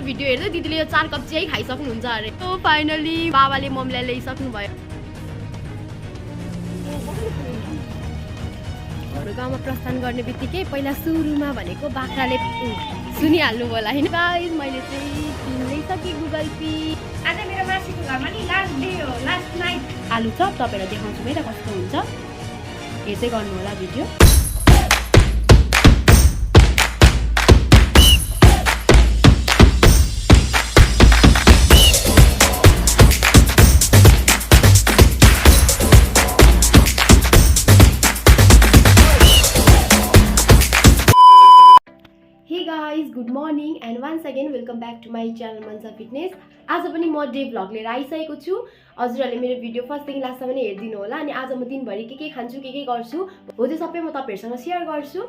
Video हेर्दै दिदीले यो 4 कप चिया खाइसक्नुहुन्छ अरे। सो फाइनली बाबाले मम्मीलाई ल्याइसक्नु भयो। गाउँमा प्रस्थान गर्ने बित्तिकै पहिला सुरुमा भनेको बाख्राले सुनिहाल्नु होला हैन गाइस। मैले चाहिँ किन्दै सके गुगल पे। आज मेरो मासिको घरमा नि लास्ट डे हो, लास्ट नाइट। आलु चप तपाईहरुलाई देखाउँछु है त कस्तो हुन्छ। हेर्दै गर्नु होला भिडियो। Good morning and once again welcome back to my channel Mansa fitness. आज पनि म डे भ्लग लिएर आइसकेको छु। हजुरहरूले मेरो भिडियो फर्स्टदेखि लास्टसम्म पनि हेरिदिनु होला। अनि आज म दिनभरि के खान्छु के गर्छु हो त्यो सबै म तपाईँहरूसँग सेयर गर्छु।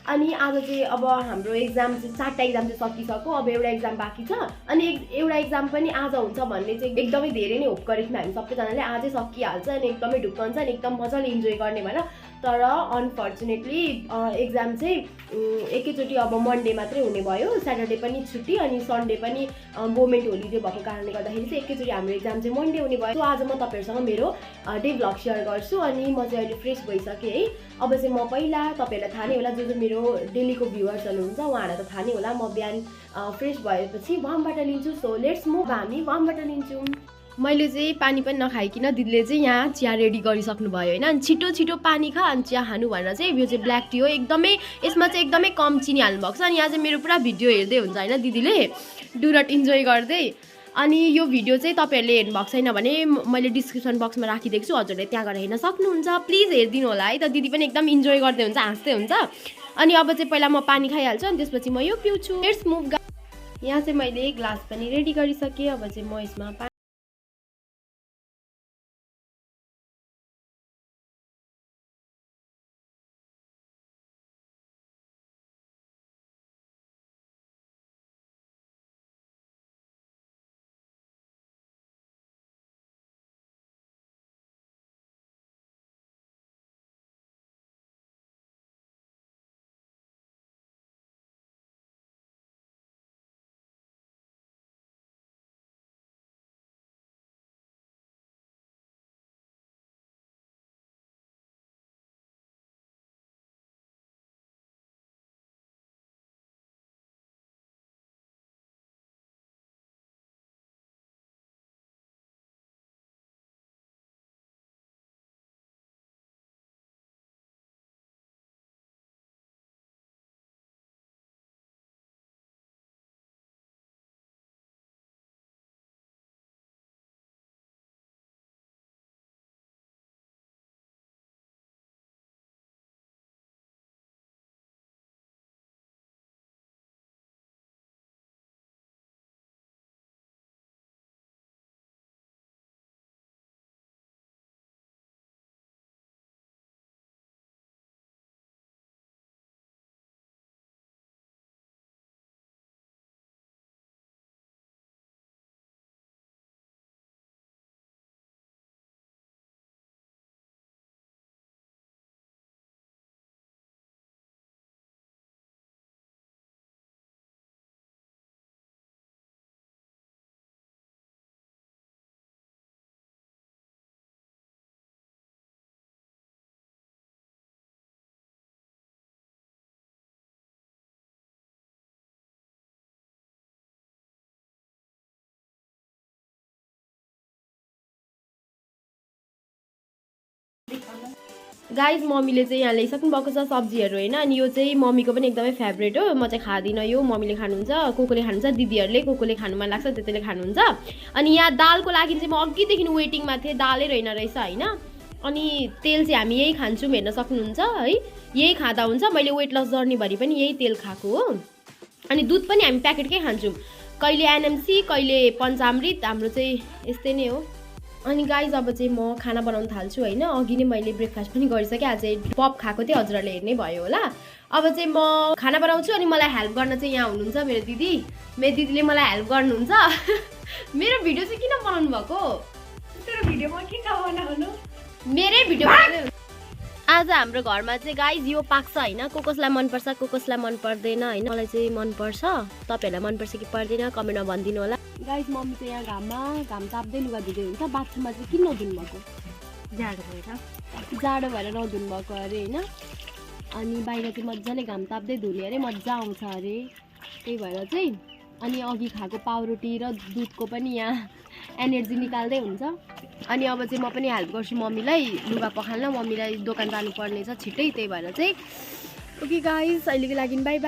अनि आज चाहिँ अब हाम्रो एक्जाम चाहिँ 4टा एक्जाम चाहिँ सकिसक्यो। अब एउटा एक्जाम बाँकी छ। अनि एउटा एक्जाम पनि आज हुन्छ भन्ने चाहिँ एकदमै धेरै नै होप गरेको थियौँ हामी सबैजनाले। आजै सकिहाल्छ अनि एकदमै ढुक्क हुन्छ अनि एकदम मजाले इन्जोय गर्ने भएर। तर अनफर्चुनेटली एक्जाम चाहिँ एकैचोटि अब मन्डे मात्रै हुने भयो। स्याटरडे पनि छुट्टी अनि सन्डे पनि गभर्मेन्ट होलिडे भएको कारणले गर्दाखेरि चाहिँ एकैचोटि हाम्रो एक्जाम चाहिँ मन्डे हुने भयो। सो आज म तपाईँहरूसँग मेरो डे भ्लग सेयर गर्छु। अनि म चाहिँ अहिले फ्रेस भइसकेँ है। अब चाहिँ म पहिला तपाईँहरूलाई थाहा नै होला जो मेरो डेलीको भ्युवर्सहरू हुन्छ उहाँहरूलाई त थाहा नै होला म बिहान फ्रेस भएपछि वामबाट लिन्छु। सो लेट्स मुभ, हामी वामबाट लिन्छौँ। मैले चाहिँ पानी पनि नखाइकन दिदीले चाहिँ यहाँ चिया रेडी गरिसक्नु भयो होइन। अनि छिटो छिटो पानी खा अनि चिया खानु भनेर चाहिँ यो चाहिँ ब्ल्याक टी हो। एकदमै यसमा चाहिँ एकदमै कम चिनी हाल्नु भएको छ। अनि यहाँ चाहिँ मेरो पुरा भिडियो हेर्दै हुन्छ होइन दिदीले डु नट इन्जोय गर्दै। अनि यो भिडियो चाहिँ तपाईँहरूले हेर्नु भएको छैन भने मैले डिस्क्रिप्सन बक्समा राखिदिएको छु, हजुरहरूले त्यहाँ गएर हेर्न सक्नुहुन्छ। प्लिज हेरिदिनु होला है त। दिदी पनि एकदम इन्जोय गर्दै हुन्छ, हाँस्दै हुन्छ। अनि अब चाहिँ पहिला म पानी खाइहाल्छु अनि त्यसपछि म यो पिउँछु। Let's move. यहाँ चाहिँ मैले ग्लास पनि रेडी गरिसकेँ। अब चाहिँ म यसमा गाइज मम्मीले चाहिँ यहाँ ल्याइसक्नु भएको छ सब्जीहरू होइन। अनि यो चाहिँ मम्मीको पनि एकदमै फेभरेट हो। म चाहिँ खाँदिनँ यो, मम्मीले खानुहुन्छ, कोले खानुहुन्छ, दिदीहरूले कोले खानु मन लाग्छ त्यतिले खानुहुन्छ। अनि यहाँ दालको लागि चाहिँ म अघिदेखि वेटिङमा थिएँ, दालै रहेन रहेछ होइन। अनि तेल चाहिँ हामी यही खान्छौँ, हेर्न सक्नुहुन्छ है। यही खाँदा हुन्छ। मैले वेट लस जर्नीभरि पनि यही तेल खाएको हो। अनि दुध पनि हामी प्याकेटकै खान्छौँ, कहिले एनएमसी कहिले पञ्चामृत, हाम्रो चाहिँ यस्तै नै हो। अनि गाइज अब चाहिँ म खाना बनाउन थाल्छु होइन। अघि नै मैले ब्रेकफास्ट पनि गरिसकेँ, आज पप खाएको थिएँ, हजुरहरूले हेर्नै भयो होला। अब चाहिँ म खाना बनाउँछु अनि मलाई हेल्प गर्न चाहिँ यहाँ हुनुहुन्छ मेरो दिदी। मेरो दिदीले मलाई हेल्प गर्नुहुन्छ। मेरो भिडियो चाहिँ किन बनाउनु भएको? तेरो भिडियोमा के बनाउनु? मेरै भिडियो आज हाम्रो घरमा चाहिँ गाइज यो पाक्छ होइन, कसलाई मनपर्छ कसलाई मन पर्दैन होइन। मलाई चाहिँ मनपर्छ, तपाईँहरूलाई मनपर्छ कि पर्दैन कमेन्टमा भनिदिनु होला। गाइज मम्मी चाहिँ यहाँ घाम ताप्दै लुगा धुँदै हुन्छ। बाथरुममा चाहिँ किन नधुनु भएको? जाडो भएर नधुनु भएको अरे होइन। अनि बाहिर चाहिँ मजाले घाम ताप्दै धुने अरे, मजा आउँछ अरे, त्यही भएर चाहिँ। अनि अघि खाएको पाउरोटी र दुधको पनि यहाँ एनर्जी निकाल्दै हुन्छ। अनि अब चाहिँ म पनि हेल्प गर्छु मम्मीलाई लुगा पखाल्न, मम्मीलाई दोकान जानुपर्ने छ छिट्टै, त्यही भएर चाहिँ। ओके गाइस, अहिलेको लागि बाई बाई।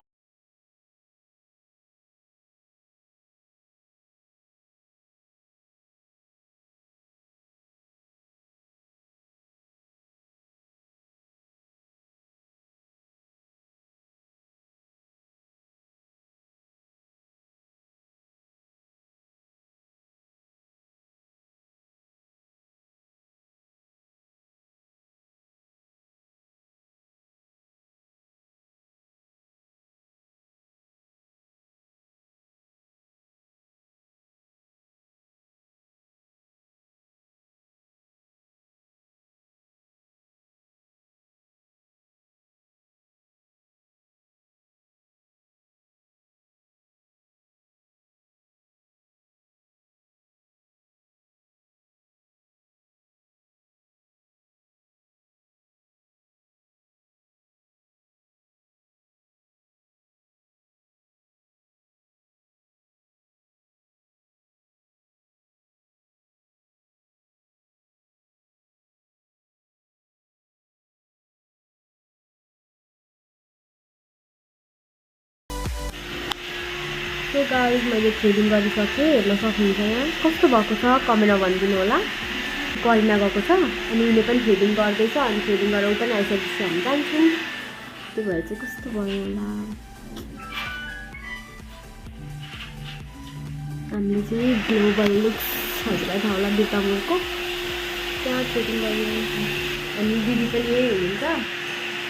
सो गाइस, मैले थ्रेडिङ गरिसकेँ, हेर्न सक्नुहुन्छ यहाँ कस्तो भएको छ कमेन्टमा भनिदिनु होला। करिना गएको छ अनि उसले पनि थ्रेडिङ गर्दैछ, अनि थ्रेडिङ गरेर पनि आइसकेपछि हामी जान्छौँ। त्यो भएर चाहिँ कस्तो भयो होला। हामीले चाहिँ ग्लोबल लुक्स हजुरलाई थाहा होला बितामुरको त्यहाँ थ्रेडिङ गरिरहन्छ। अनि दिदी पनि यही हुनुहुन्छ,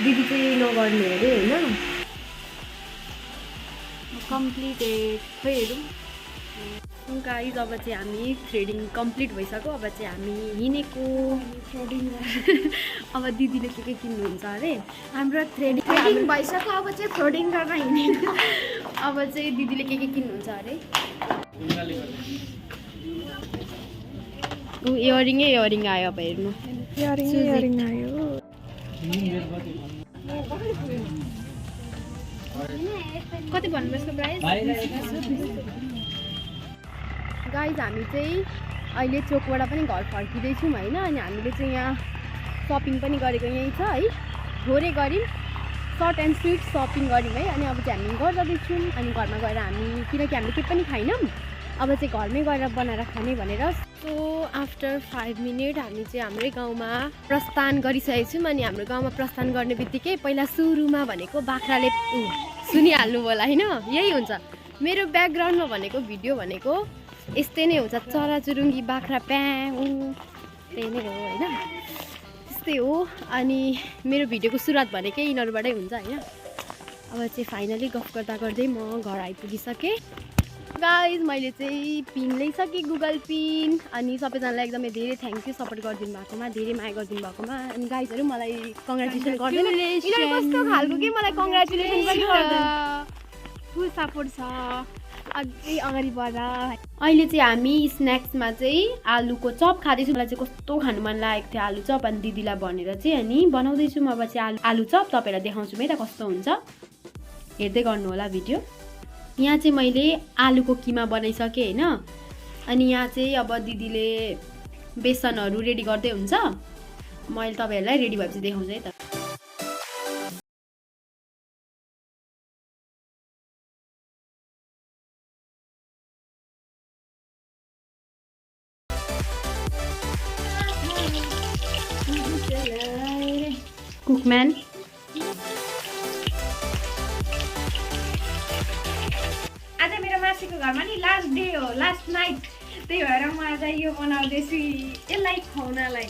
दिदी चाहिँ नगर्ने अरे होइन। कम्प्लिटेड खै हेरौँ गाइज। अब चाहिँ हामी थ्रेडिङ कम्प्लिट भइसक्यो, अब चाहिँ हामी हिँडेको थ्रेडिङ। अब दिदीले के किन्नुहुन्छ अरे, हाम्रो थ्रेडिङ भइसक्यो, अब चाहिँ थ्रेडिङ गर्न हिँड्ने। अब चाहिँ दिदीले के किन्नुहुन्छ अरे। इयरिङ आयो, अब हेर्नु इयरिङ आयो। कति भन्नुभएको प्राइस? गाइज हामी चाहिँ अहिले चोकबाट पनि घर फर्किँदैछौँ होइन। अनि हामीले चाहिँ यहाँ सपिङ पनि गरेको यहीँ छ है, थोरै गऱ्यौँ, सर्ट एन्ड स्विट सपिङ गऱ्यौँ है। अनि अब चाहिँ हामी घर जाँदैछौँ। अनि घरमा गएर हामी, किनकि हामीले केही पनि खाइनौँ, अब चाहिँ घरमै गएर बनाएर खाने भनेर। सो आफ्टर 5 मिनट हामी चाहिँ हाम्रै गाउँमा प्रस्थान गरिसकेको छौँ। अनि हाम्रो गाउँमा प्रस्थान गर्ने बित्तिकै पहिला सुरुमा भनेको बाख्राले सुनिहाल्नु होला होइन, यही हुन्छ मेरो ब्याकग्राउन्डमा भनेको भिडियो भनेको यस्तै नै हुन्छ, चराचुरुङ्गी बाख्रा प्याङ त्यही नै हो होइन, त्यस्तै हो। अनि मेरो भिडियोको सुरुवात भनेकै यिनीहरूबाटै हुन्छ होइन। अब चाहिँ फाइनली गफ गर्दा गर्दै म घर आइपुगिसकेँ। गाइज मैले चाहिँ पिन ल्याइसकेँ, गुगल पिन। अनि सबैजनालाई एकदमै धेरै थ्याङ्क यू सपोर्ट गरिदिनु भएकोमा, धेरै माया गरिदिनु भएकोमा। अनि गाइजहरू मलाई कङ्ग्रेचुलेसन गर्दैन, यिनीहरू कस्तो खालको के मलाई कङ्ग्रेचुलेसन पनि गर्दैन, फुल सपोर्ट छ, अझै अगाडि बढ। अहिले चाहिँ हामी स्न्याक्समा चाहिँ आलुको चप खाँदैछौँ। मलाई चाहिँ कस्तो खानु मन लागेको थियो आलु चप, अनि दिदीलाई भनेर चाहिँ अनि बनाउँदैछौँ। अब चाहिँ आलु चप तपाईँलाई देखाउँछु है त कस्तो हुन्छ, हेर्दै गर्नु होला भिडियो। यहाँ चाहिँ मैले आलुको किमा बनाइसकेँ होइन। अनि यहाँ चाहिँ अब दिदीले बेसनहरू रेडी गर्दै हुन्छ, मैले तपाईँहरूलाई रेडी भएपछि देखाउँछु है त। कुकम्यान आज मेरो मासीको घरमा नि लास्ट डे हो, लास्ट नाइट, त्यही भएर म आज यो बनाउँदैछु यसलाई खुवाउनलाई।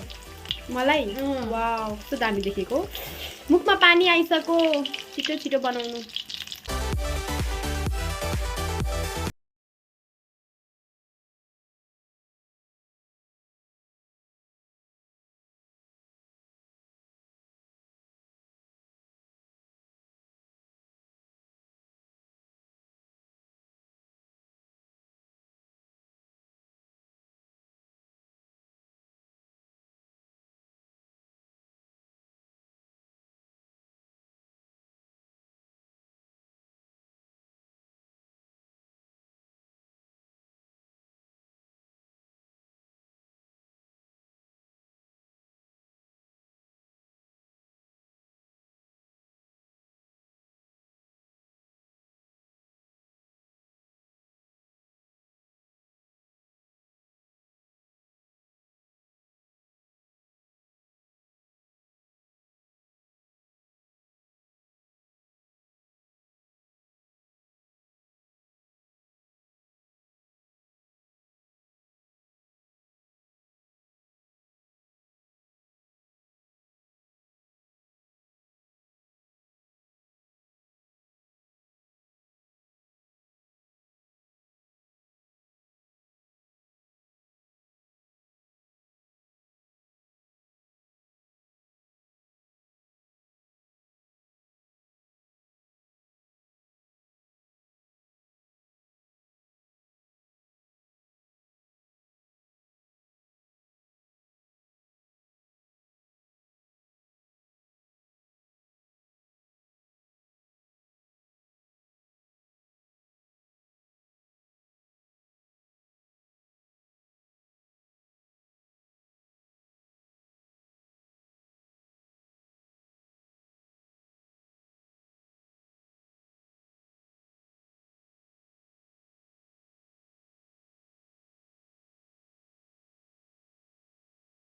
मलाई वाउ कस्तो दामी देखेको, मुखमा पानी आइसक्यो, छिटो छिटो बनाउनु।